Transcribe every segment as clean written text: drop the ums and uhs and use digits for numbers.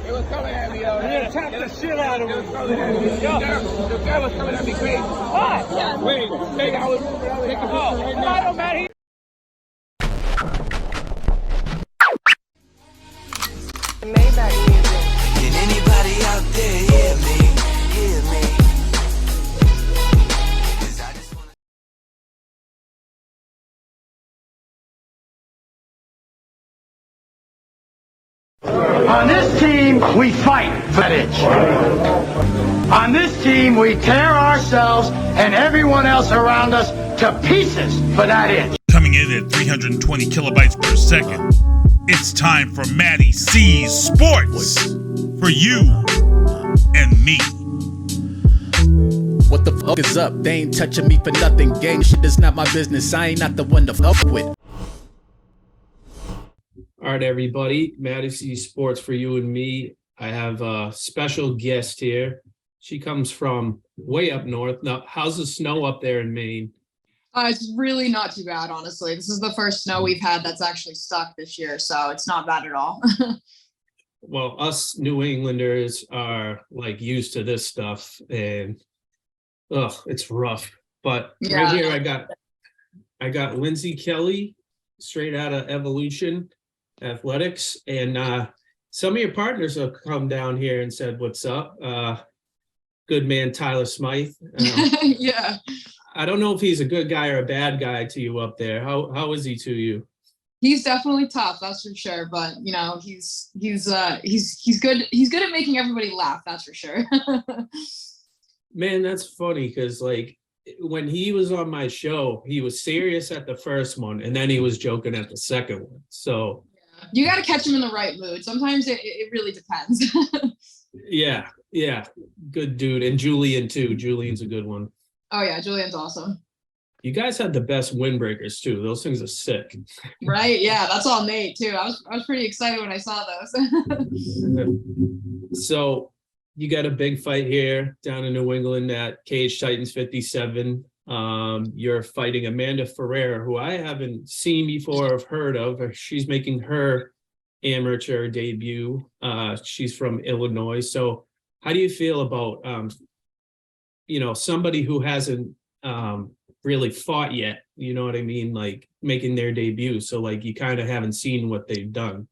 It was coming at me, though. It attacked the shit out of him. The guy was coming at me crazy. What? Yeah. Wait, I was taking a picture right now. Mattie. Maybach music. Can anybody out there hear me? Hear me? 'Cause I just wanna... On this team, we fight for that itch. On this team, we tear ourselves and everyone else around us to pieces for that itch. Coming in at 320 kilobytes per second, it's time for Mattie C's Sports for you and me. What the fuck is up? They ain't touching me for nothing. Gang shit is not my business. I ain't not the one to fuck with. All right, everybody. Mattie C's Sports for you and me. I have a special guest here. She comes from way up north. Now, how's the snow up there in Maine? It's really not too bad, honestly. This is the first snow we've had that's actually stuck this year, so it's not bad at all. Well, us New Englanders are like used to this stuff, and it's rough. But Yeah. right here, I got Lindsey Kelley, straight out of Evolution Athletix, and some of your partners have come down here and said, "What's up?" Good man, Tyler Smythe. Yeah. I don't know if he's a good guy or a bad guy to you up there. How is he to you? He's definitely tough, that's for sure. But you know, he's good. He's good at making everybody laugh, that's for sure. Man, that's funny because like when he was on my show, he was serious at the first one, and then he was joking at the second one. So you got to catch him in the right mood. Sometimes it really depends. yeah, good dude. And Julian too. Julian's a good one. Oh yeah, Julian's awesome. You guys had the best windbreakers too. Those things are sick. Right? Yeah, that's all Nate too. I was pretty excited when I saw those. So you got a big fight here down in New England at Cage Titans 57. You're fighting Amanda Ferreira, who I haven't seen before or heard of. She's making her amateur debut. She's from Illinois. So how do you feel about somebody who hasn't really fought yet, you know what I mean? Like making their debut. So like you kind of haven't seen what they've done.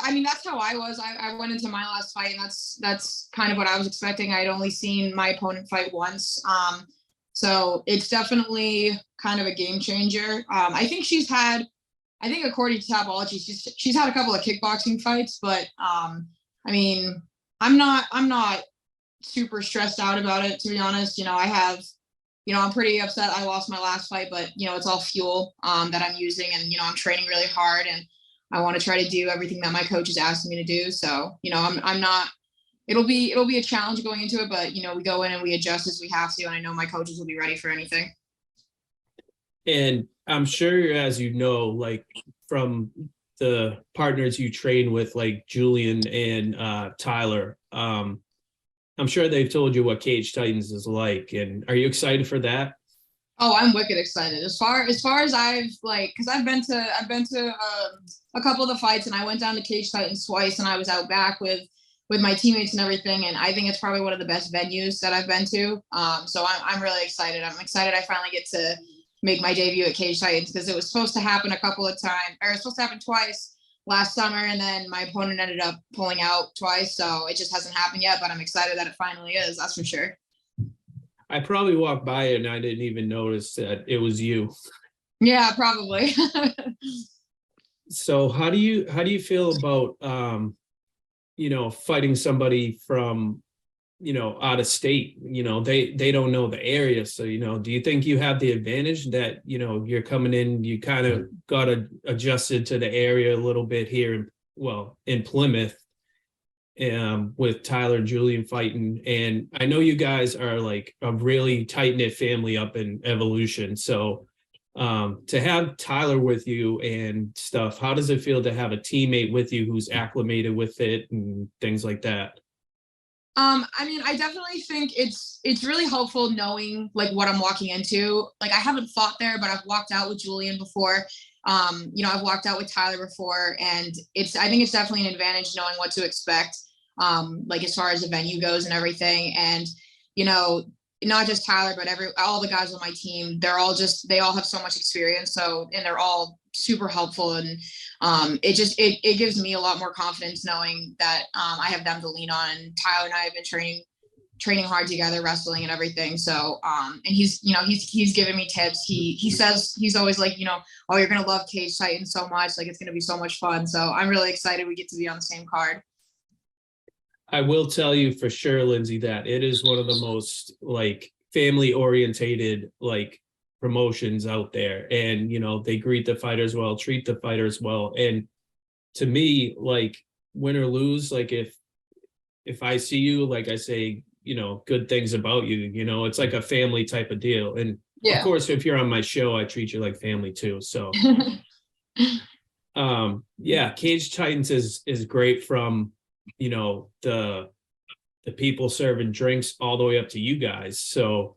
I mean, that's how I was. I went into my last fight, and that's kind of what I was expecting. I'd only seen my opponent fight once. So it's definitely kind of a game changer. I think according to Tapology, she's had a couple of kickboxing fights, but I mean, I'm not super stressed out about it, to be honest. I'm pretty upset I lost my last fight, but it's all fuel that I'm using, and I'm training really hard, and I want to try to do everything that my coach is asking me to do. So I'm not. It'll be a challenge going into it, but we go in and we adjust as we have to, and I know my coaches will be ready for anything. And I'm sure, as you know, like from the partners you train with, like Julian and Tyler, I'm sure they've told you what Cage Titans is like. And are you excited for that? Oh, I'm wicked excited. As far as because I've been to a couple of the fights, and I went down to Cage Titans twice, and I was out back with my teammates and everything. And I think it's probably one of the best venues that I've been to. So I'm really excited. I'm excited I finally get to make my debut at Cage Titans, because it was supposed to happen a couple of times, or it was supposed to happen twice last summer, and then my opponent ended up pulling out twice. So it just hasn't happened yet, but I'm excited that it finally is. That's for sure. I probably walked by it and I didn't even notice that it was you. Yeah, probably. So how do you feel about fighting somebody from out of state? They don't know the area. So do you think you have the advantage that you're coming in, you kind of got adjusted to the area a little bit here in Plymouth, with Tyler and Julian fighting. And I know you guys are like a really tight-knit family up in Evolution. So to have Tyler with you and stuff, how does it feel to have a teammate with you who's acclimated with it and things like that? I mean, I definitely think it's really helpful knowing like what I'm walking into. Like I haven't fought there, but I've walked out with Julian before. I've walked out with Tyler before, and I think it's definitely an advantage knowing what to expect, like as far as the venue goes and everything. And, not just Tyler, but all the guys on my team, they all have so much experience. So, and they're all super helpful. And, it gives me a lot more confidence knowing that, I have them to lean on. And Tyler and I have been training hard together, wrestling and everything. So, and he's given me tips. He says, he's always like, oh, you're going to love Cage Titans so much. Like, it's going to be so much fun. So I'm really excited we get to be on the same card. I will tell you for sure, Lindsey, that it is one of the most like family orientated like promotions out there. And, they greet the fighters well, treat the fighters well. And to me, like win or lose, like if I see you, like I say, good things about you, it's like a family type of deal. And of course, if you're on my show, I treat you like family too. So, Cage Titans is great from, the people serving drinks all the way up to you guys. So,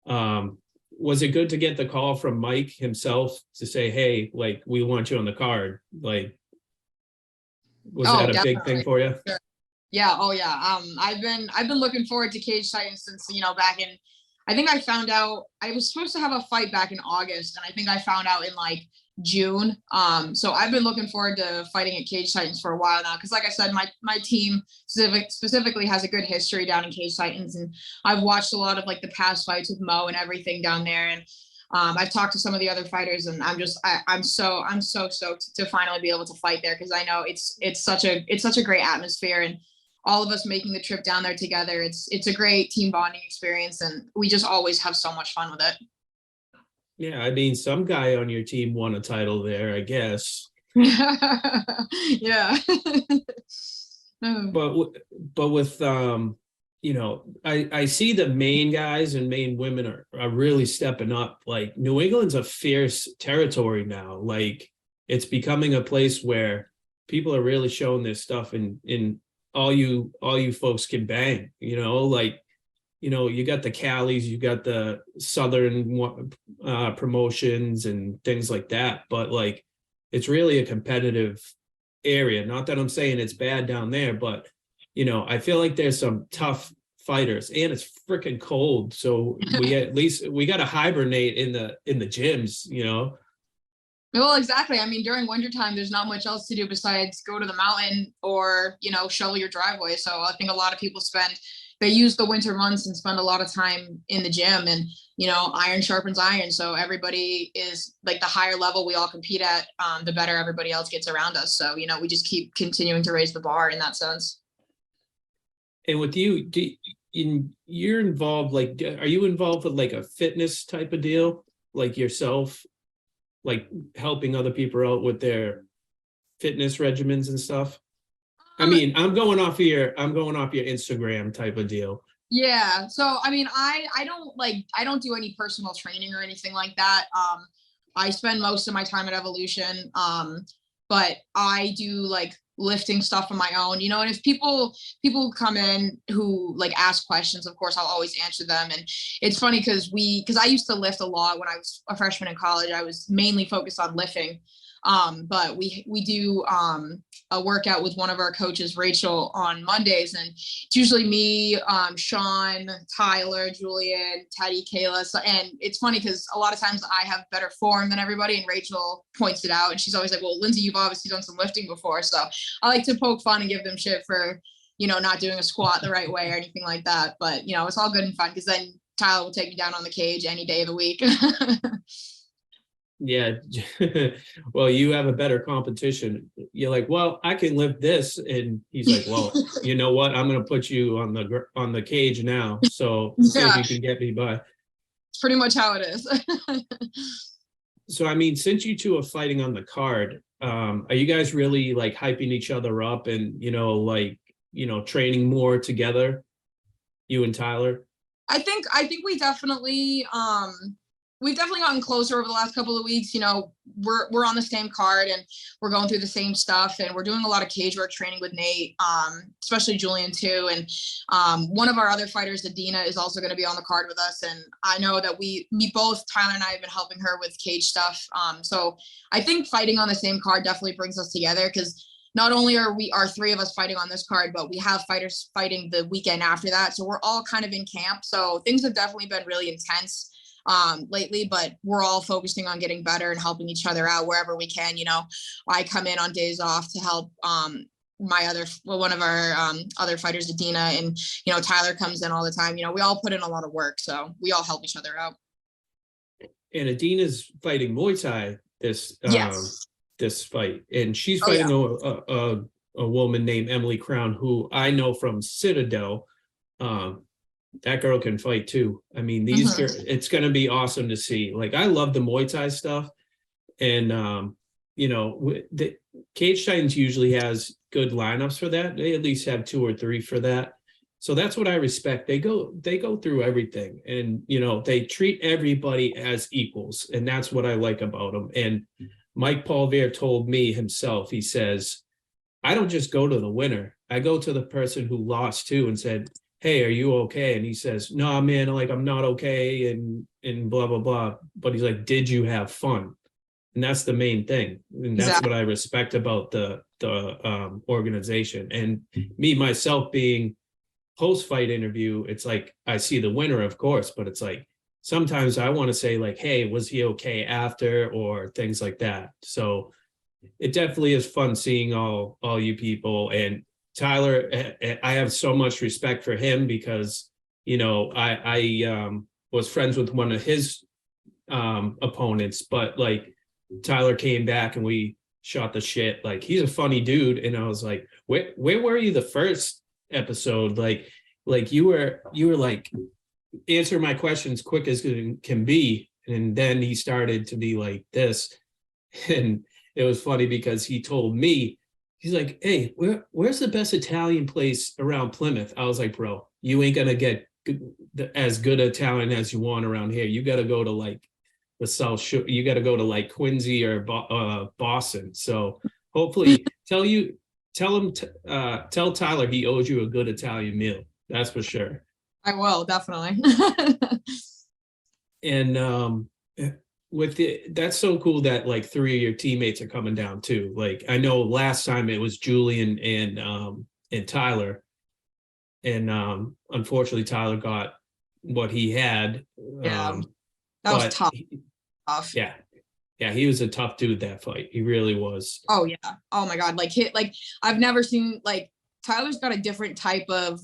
was it good to get the call from Mike himself to say, hey, like, we want you on the card? Like, was that a definitely. big thing for you? Sure. Yeah. Oh yeah. I've been looking forward to Cage Titans since, back in, I think I found out I was supposed to have a fight back in August, and I think I found out in like June. So I've been looking forward to fighting at Cage Titans for a while now. Cause like I said, my team specifically has a good history down in Cage Titans, and I've watched a lot of like the past fights with Mo and everything down there. And I've talked to some of the other fighters, and I'm so stoked to finally be able to fight there. Cause I know it's such a great atmosphere, and all of us making the trip down there together, it's a great team bonding experience, and we just always have so much fun with it. Yeah, I mean, some guy on your team won a title there, I guess. Yeah. But with I see the Maine guys and Maine women are really stepping up. Like New England's a fierce territory now. Like it's becoming a place where people are really showing their stuff, and all you folks can bang, like, you got the Callies, you got the Southern promotions and things like that. But like, it's really a competitive area. Not that I'm saying it's bad down there, but, I feel like there's some tough fighters, and it's freaking cold. So we got to hibernate in the gyms, Well, exactly. I mean, during wintertime, there's not much else to do besides go to the mountain or, shovel your driveway. So I think a lot of people they use the winter months and spend a lot of time in the gym, and, iron sharpens iron. So everybody is like the higher level we all compete at, the better everybody else gets around us. So, we just keep continuing to raise the bar in that sense. And with you, you're involved, like, are you involved with like a fitness type of deal, like yourself? Like helping other people out with their fitness regimens and stuff? I mean, I'm going off of your Instagram type of deal. Yeah. So, I mean, I don't do any personal training or anything like that. I spend most of my time at Evolution. But I do like lifting stuff on my own, and if people come in who like ask questions, of course I'll always answer them. And it's funny because I used to lift a lot when I was a freshman in college. I was mainly focused on lifting, but we do a workout with one of our coaches, Rachel, on Mondays, and it's usually me, Sean, Tyler, Julian, Teddy, Kayla. So, and it's funny because a lot of times I have better form than everybody, and Rachel points it out, and she's always like, well, Lindsey, you've obviously done some lifting before. So I like to poke fun and give them shit for, not doing a squat the right way or anything like that. But, it's all good and fun, because then Tyler will take me down on the cage any day of the week. Yeah. Well, you have a better competition. You're like, well, I can lift this. And he's like, well, you know what? I'm going to put you on the cage now. So see if you can get me by. It's pretty much how it is. So, I mean, since you two are fighting on the card, are you guys really like hyping each other up and, like training more together, you and Tyler? I think we've definitely gotten closer over the last couple of weeks. We're on the same card and we're going through the same stuff, and we're doing a lot of cage work training with Nate, especially Julian too. And one of our other fighters, Adina, is also going to be on the card with us. And I know that we both, Tyler and I, have been helping her with cage stuff. So I think fighting on the same card definitely brings us together, because not only are three of us fighting on this card, but we have fighters fighting the weekend after that. So we're all kind of in camp. So things have definitely been really intense lately, but we're all focusing on getting better and helping each other out wherever we can. I come in on days off to help one of our other fighters, Adina, and Tyler comes in all the time. We all put in a lot of work, so we all help each other out. And Adina's fighting Muay Thai this fight, and she's fighting a woman named Emily Crown, who I know from Citadel. That girl can fight too. I mean, these girls, it's going to be awesome to see. Like, I love the Muay Thai stuff. And, the Cage Titans usually has good lineups for that. They at least have 2 or 3 for that. So that's what I respect. They go through everything, and, they treat everybody as equals. And that's what I like about them. And Mike Paulvier told me himself, he says, I don't just go to the winner. I go to the person who lost too and said, hey, are you okay? And he says, no, man, like, I'm not okay, and blah, blah, blah. But he's like, did you have fun? And that's the main thing. And that's what I respect about the organization. And me, myself, being post-fight interview, it's like, I see the winner, of course, but it's like, sometimes I want to say, like, hey, was he okay after, or things like that. So it definitely is fun seeing all you people. And Tyler, I have so much respect for him, because, I was friends with one of his opponents, but like, Tyler came back and we shot the shit. Like, he's a funny dude. And I was like, where were you the first episode? Like you were like, answer my questions quick as can be. And then he started to be like this. And it was funny because he told me, he's like, hey, where's the best Italian place around Plymouth? I was like, bro, you ain't gonna get as good Italian as you want around here. You got to go to like the South Shore. You got to go to like Quincy or Boston. So hopefully tell Tyler he owes you a good Italian meal. That's for sure. I will, definitely. And that's so cool that like 3 of your teammates are coming down too. Like, I know last time it was Julian and Tyler, and unfortunately Tyler got what he had. That was tough. Yeah, he was a tough dude that fight. He really was. Oh yeah. Oh my God. Like I've never seen, like, Tyler's got a different type of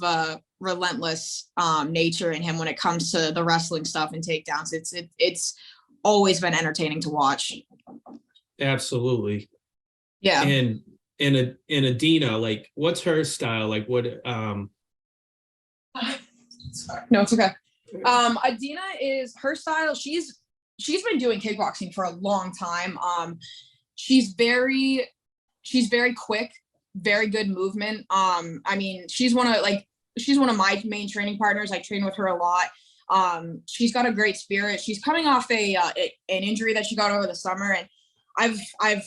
relentless nature in him when it comes to the wrestling stuff and takedowns. It's always been entertaining to watch. Absolutely. Yeah. And Adina, like, what's her style? Like, what No, it's okay. Adina is her style. She's been doing kickboxing for a long time. She's very quick, very good movement. I mean, she's one of my main training partners. I train with her a lot. She's got a great spirit. She's coming off an injury that she got over the summer, and I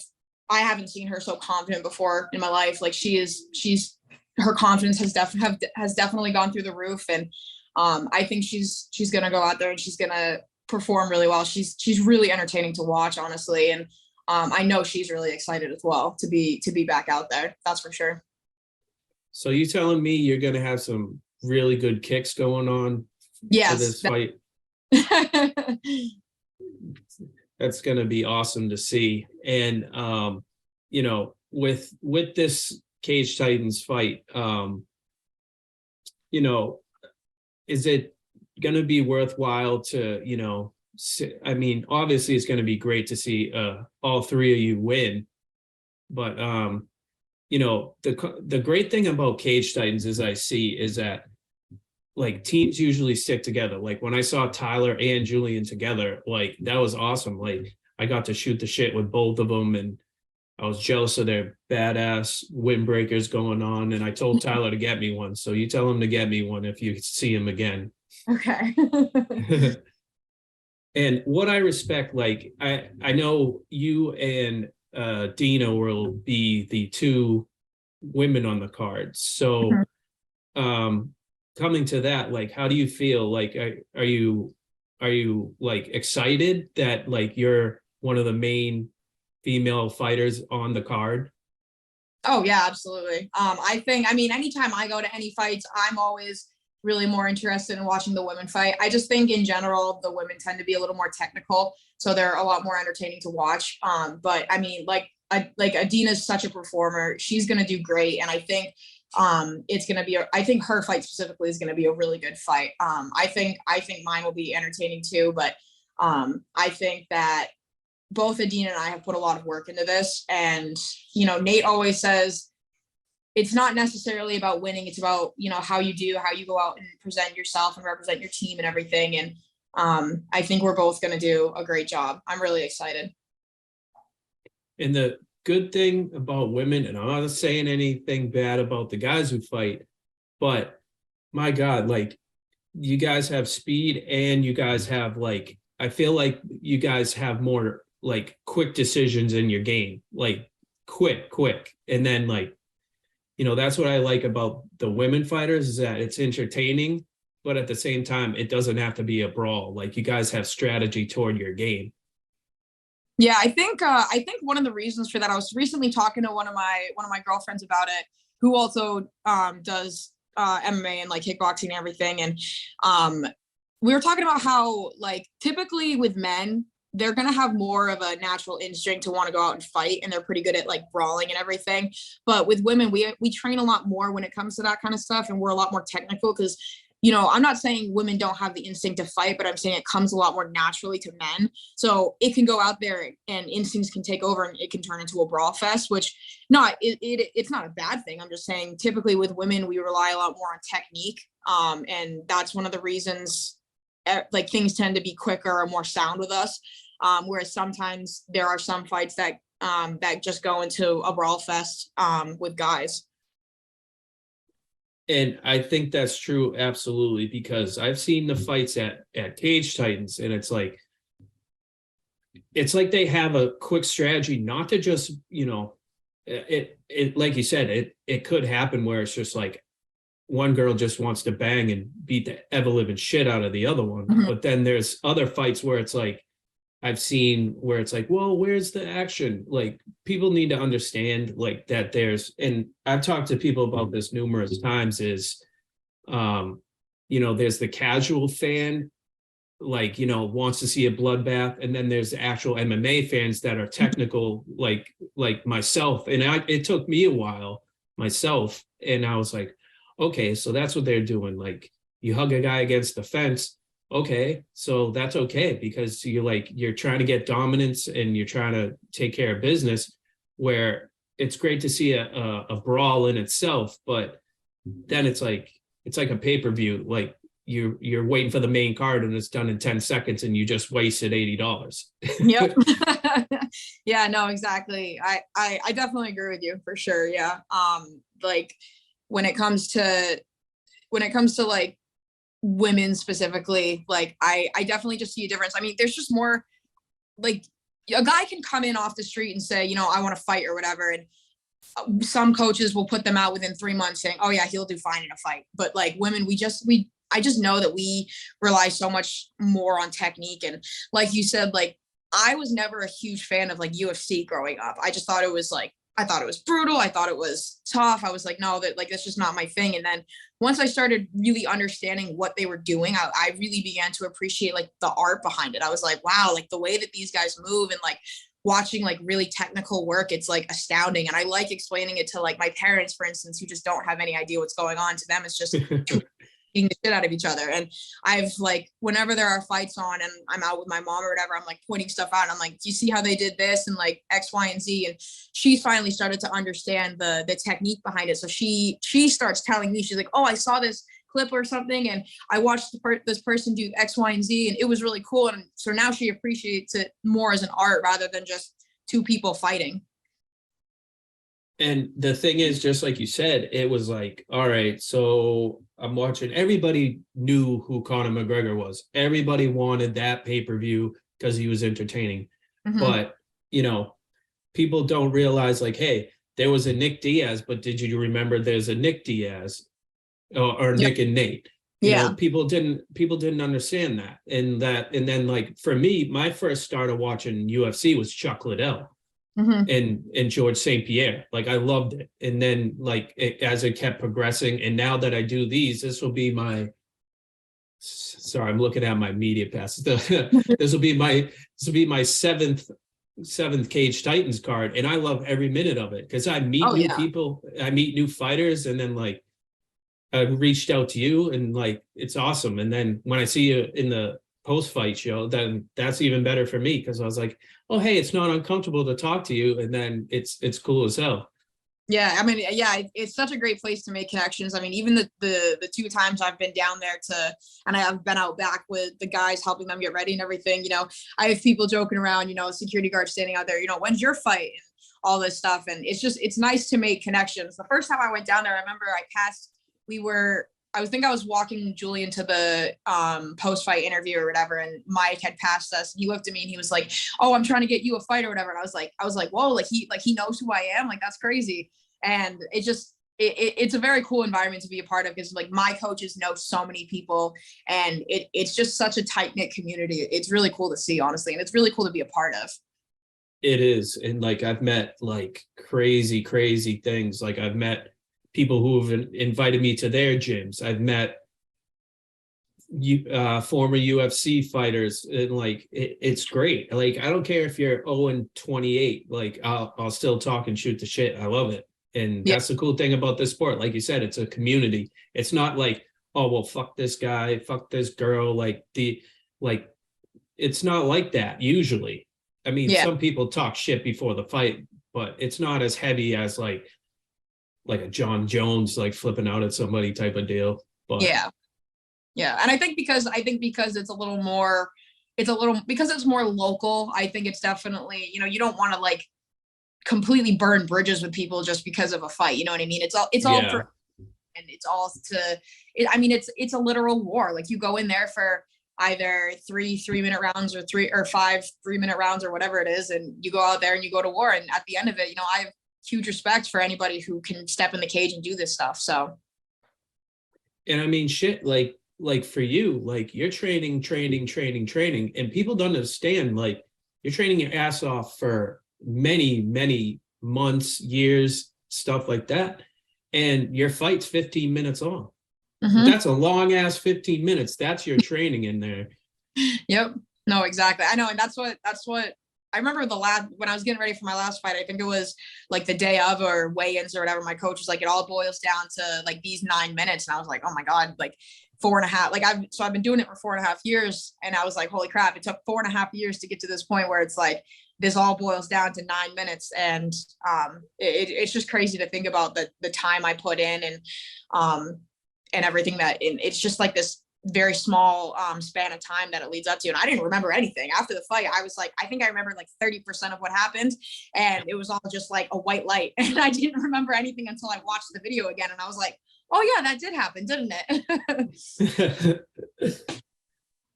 haven't seen her so confident before in my life. Like, her confidence has definitely gone through the roof, and I think she's gonna go out there and she's gonna perform really well. She's really entertaining to watch, honestly, and I know she's really excited as well to be back out there. That's for sure. So you telling me you're gonna have some really good kicks going on? Yes, for this fight? That's gonna be awesome to see. And with this Cage Titans fight, is it gonna be worthwhile to, I mean, obviously it's gonna be great to see all 3 of you win, but the great thing about Cage Titans is that like, teams usually stick together. Like, when I saw Tyler and Julian together, like, that was awesome. Like, I got to shoot the shit with both of them, and I was jealous of their badass windbreakers going on, and I told Tyler to get me one. So you tell him to get me one if you see him again. Okay. And what I respect, like I know you and Dina will be the two women on the card. So coming to that, like, how do you feel? Like, are you like excited that like you're one of the main female fighters on the card? Oh yeah, absolutely. I think, I mean, anytime I go to any fights, I'm always really more interested in watching the women fight. I just think in general, the women tend to be a little more technical, so they're a lot more entertaining to watch. But I mean, like Adina's such a performer. She's going to do great. And I think it's going to be, I think her fight specifically is going to be a really good fight. I think mine will be entertaining too, but I think that both Adina and I have put a lot of work into this. And, you know, Nate always says, it's not necessarily about winning. It's about, you know, how you go out and present yourself and represent your team and everything. And I think we're both going to do a great job. I'm really excited. And the good thing about women, and I'm not saying anything bad about the guys who fight, but my God, like, you guys have speed, and you guys have, like, I feel like you guys have more like quick decisions in your game, like quick. And then, like, you know, that's what I like about the women fighters, is that it's entertaining, but at the same time, it doesn't have to be a brawl. Like, you guys have strategy toward your game. Yeah, I think one of the reasons for that, I was recently talking to one of my girlfriends about it, who also does MMA and like kickboxing and everything. And we were talking about how, like, typically with men, they're going to have more of a natural instinct to want to go out and fight, and they're pretty good at like brawling and everything. But with women, we train a lot more when it comes to that kind of stuff, and we're a lot more technical because, you know, I'm not saying women don't have the instinct to fight, but I'm saying it comes a lot more naturally to men. So it can go out there and instincts can take over, and it can turn into a brawl fest, which it's not a bad thing. I'm just saying typically with women, we rely a lot more on technique. And that's one of the reasons like things tend to be quicker or more sound with us. Whereas sometimes there are some fights that just go into a brawl fest with guys. And I think that's true, absolutely, because I've seen the fights at Cage Titans, and it's like they have a quick strategy, not to just, you know, it like you said, it could happen where it's just like one girl just wants to bang and beat the ever living shit out of the other one. Mm-hmm. But then there's other fights where it's like, I've seen where it's like, well, where's the action? Like, people need to understand like that and I've talked to people about this numerous times, is, you know, there's the casual fan, like, you know, wants to see a bloodbath. And then there's the actual MMA fans that are technical, like myself. And it took me a while myself. And I was like, okay, so that's what they're doing. Like, you hug a guy against the fence. Okay, so that's okay, because you're trying to get dominance and you're trying to take care of business, where it's great to see a brawl in itself, but then it's like a pay-per-view, like you're waiting for the main card and it's done in 10 seconds and you just wasted $80. Yep. Yeah, no, exactly. I definitely agree with you for sure. Yeah. Like when it comes to like women specifically, like I definitely just see a difference. I mean, there's just more, like, a guy can come in off the street and say, you know, I want to fight or whatever, and some coaches will put them out within 3 months saying, oh yeah, he'll do fine in a fight. But like women, I just know that we rely so much more on technique. And like you said, like, I was never a huge fan of like UFC growing up. I thought it was brutal. I thought it was tough. I was like, no, that's just not my thing. And then once I started really understanding what they were doing, I really began to appreciate like the art behind it. I was like, wow, like the way that these guys move and like watching like really technical work, it's like astounding. And I like explaining it to like my parents, for instance, who just don't have any idea what's going on. To them, it's just beating the shit out of each other. And I've like, whenever there are fights on and I'm out with my mom or whatever, I'm like pointing stuff out. And I'm like, do you see how they did this? And like X, Y, and Z. And she finally started to understand the technique behind it. So she starts telling me, she's like, oh, I saw this clip or something, and I watched this person do X, Y, and Z, and it was really cool. And so now she appreciates it more as an art rather than just two people fighting. And the thing is, just like you said, it was like, all right, so I'm watching. Everybody knew who Conor McGregor was. Everybody wanted that pay-per-view because he was entertaining. Mhm. But, you know, people don't realize, like, hey, there was a Nick Diaz, but did you remember there's a Nick Diaz or Yep. Nick and Nate? You Yeah. know, people didn't understand that. And then like for me, my first start of watching UFC was Chuck Liddell. Mhm. And George St. Pierre. Like, I loved it. And then like as it kept progressing, and now that I do these, this will be my, sorry, I'm looking at my media passes. This will be my seventh Cage Titans card. And I love every minute of it because I meet Oh, new yeah. people, I meet new fighters, and then like I reached out to you, and like it's awesome. And then when I see you in the post-fight show, then that's even better for me because I was like, oh, hey, it's not uncomfortable to talk to you, and then it's cool as hell. Yeah, I mean, yeah, it's such a great place to make connections. I mean, even the 2 times I've been down there and I've been out back with the guys helping them get ready and everything, you know, I have people joking around, you know, security guards standing out there, you know, when's your fight and all this stuff. And it's nice to make connections. The first time I went down there, I remember I was walking Julian to the post-fight interview or whatever, and Mike had passed us. He looked at me and he was like, "Oh, I'm trying to get you a fight or whatever." And I was like, "Whoa!" Like he knows who I am. Like, that's crazy. And it's a very cool environment to be a part of because like my coaches know so many people, and it's just such a tight knit community. It's really cool to see, honestly, and it's really cool to be a part of. It is. And like I've met like crazy things. Like I've met people who have invited me to their gyms. I've met former UFC fighters, and like it's great. Like I don't care if you're 0-28, like I'll still talk and shoot the shit. I love it. And that's the cool thing about this sport. Like you said, it's a community. It's not like, oh well, fuck this guy, fuck this girl. Like it's not like that usually. I mean, some people talk shit before the fight, but it's not as heavy as like a John Jones like flipping out at somebody type of deal. But yeah. And I think because it's a little more, because it's more local, I think it's definitely, you know, you don't want to like completely burn bridges with people just because of a fight. You know what I mean? It's all for, and it's all to, I mean, it's a literal war. Like you go in there for either 3-minute rounds or 3 or 5 3-minute rounds or whatever it is. And you go out there and you go to war. And at the end of it, you know, I have huge respect for anybody who can step in the cage and do this stuff. So. And I mean, shit, like for you, like you're training, and people don't understand, like you're training your ass off for many months, years, stuff like that. And your fight's 15 minutes long. Mm-hmm. That's a long ass 15 minutes. That's your training in there. Yep. No, exactly. I know. And that's what I remember when I was getting ready for my last fight, I think it was like the day of or weigh-ins or whatever. My coach was like, it all boils down to like these 9 minutes. And I was like, oh my God, like 4.5, like I've been doing it for 4.5 years. And I was like, holy crap, it took 4.5 years to get to this point where it's like, this all boils down to 9 minutes. And it's just crazy to think about the time I put in and everything it's just like this very small span of time that it leads up to. And I didn't remember anything after the fight. I was like, I think I remembered like 30% of what happened, and it was all just like a white light. And I didn't remember anything until I watched the video again. And I was like, oh yeah, that did happen, didn't it?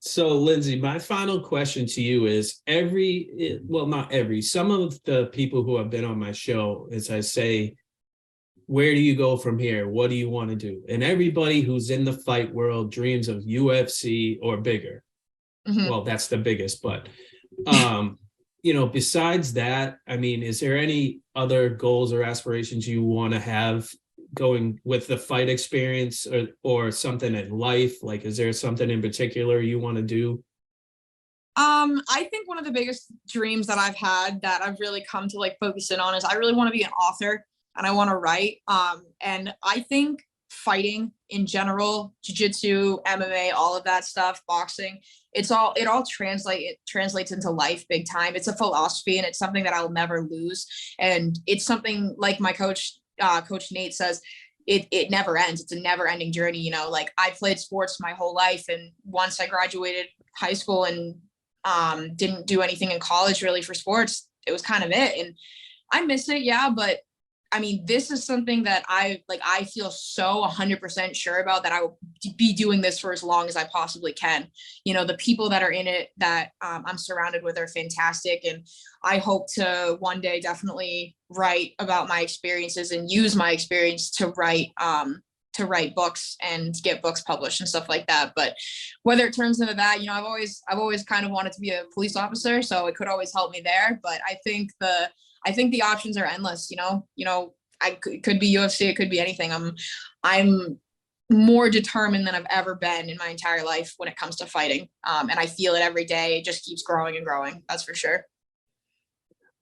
So Lindsey, my final question to you is not every, some of the people who have been on my show, as I say, where do you go from here? What do you want to do? And everybody who's in the fight world dreams of UFC or bigger. Mm-hmm. Well, that's the biggest, but, you know, besides that, I mean, is there any other goals or aspirations you want to have going with the fight experience or something in life? Like, is there something in particular you want to do? I think one of the biggest dreams that I've had that I've really come to like focus in on is I really want to be an author. And I want to write. And I think fighting in general, jiu-jitsu, MMA, all of that stuff, boxing, it all translates into life big time. It's a philosophy, and it's something that I'll never lose. And it's something like my coach, Coach Nate says, it never ends. It's a never ending journey. You know, like I played sports my whole life. And once I graduated high school and didn't do anything in college really for sports, it was kind of it. And I miss it. Yeah. But I mean, this is something that I feel so 100% sure about, that I will be doing this for as long as I possibly can. You know, the people that are in it that I'm surrounded with are fantastic. And I hope to one day definitely write about my experiences and use my experience to write books and get books published and stuff like that. But whether it turns into that, you know, I've always kind of wanted to be a police officer, so it could always help me there. But I think the options are endless. You know, it could be UFC, it could be anything. I'm more determined than I've ever been in my entire life when it comes to fighting. And I feel it every day. It just keeps growing and growing. That's for sure.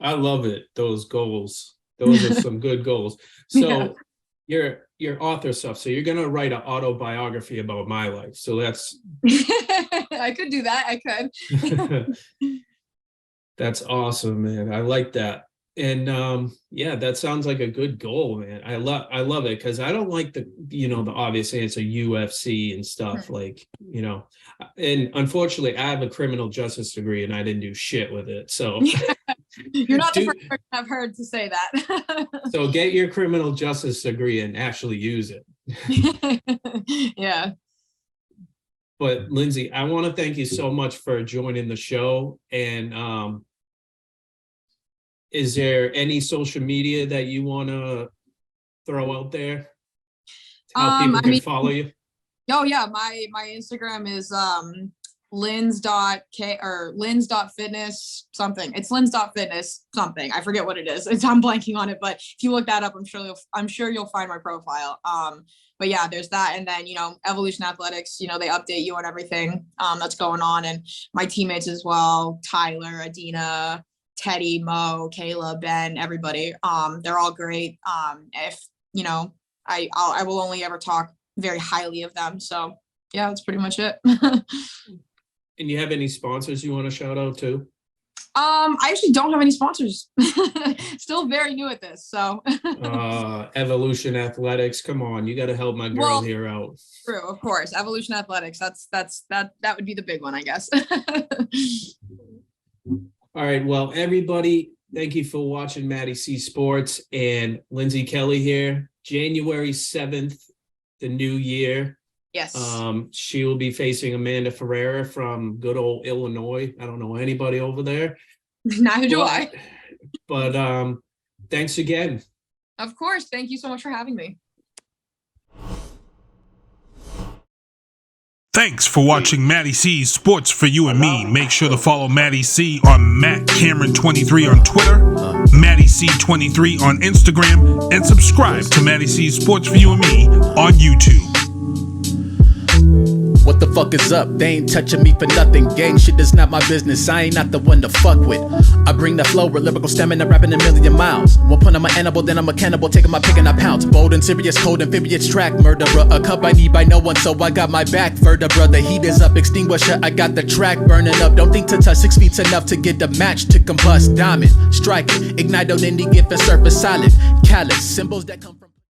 I love it. Those goals. Those are some good goals. So your author stuff. So you're going to write an autobiography about my life. So that's, I could do that. I could. That's awesome, man. I like that. And that sounds like a good goal, man. I love it, because I don't like the obvious answer, UFC and stuff, like, you know, and unfortunately I have a criminal justice degree and I didn't do shit with it. So you're not the first person I've heard to say that. So get your criminal justice degree and actually use it. Yeah. But Lindsey, I want to thank you so much for joining the show. And is there any social media that you want to throw out there? How people can follow you? Oh yeah, my Instagram is lins.fitness something. It's lins.fitness something. I forget what it is. I'm blanking on it, but if you look that up, I'm sure you'll find my profile. But yeah, there's that. And then, you know, Evolution Athletix, you know, they update you on everything that's going on. And my teammates as well, Tyler, Adina, Teddy, Mo, Kayla, Ben, everybody. They're all great. If, you know, I will only ever talk very highly of them. So yeah, that's pretty much it. And you have any sponsors you want to shout out to? I actually don't have any sponsors. Still very new at this, so. Evolution Athletix, come on, you got to help my girl here out. True, of course. Evolution Athletix. That would be the big one, I guess. All right, well, everybody, thank you for watching Mattie C Sports, and Lindsey Kelley here. January 7th, the new year. Yes. She will be facing Amanda Ferreira from good old Illinois. I don't know anybody over there. Neither do I. But thanks again. Of course. Thank you so much for having me. Thanks for watching Mattie C's Sports for You and Me. Make sure to follow Mattie C on Matt Cameron 23 on Twitter, Mattie C 23 on Instagram, and subscribe to Mattie C's Sports for You and Me on YouTube. What the fuck is up? They ain't touching me for nothing. Gang shit is not my business. I ain't not the one to fuck with. I bring the flow with lyrical stamina, rapping a million miles. One point I'm an animal, then I'm a cannibal, taking my pick and I pounce. Bold and serious, cold amphibious track murderer. A cup I need by no one, so I got my back vertebra. The heat is up, extinguisher, I got the track burning up. Don't think to touch 6 feet's enough to get the match to combust. Diamond, strike it, ignite on any gift and surface solid. Callous, symbols that come from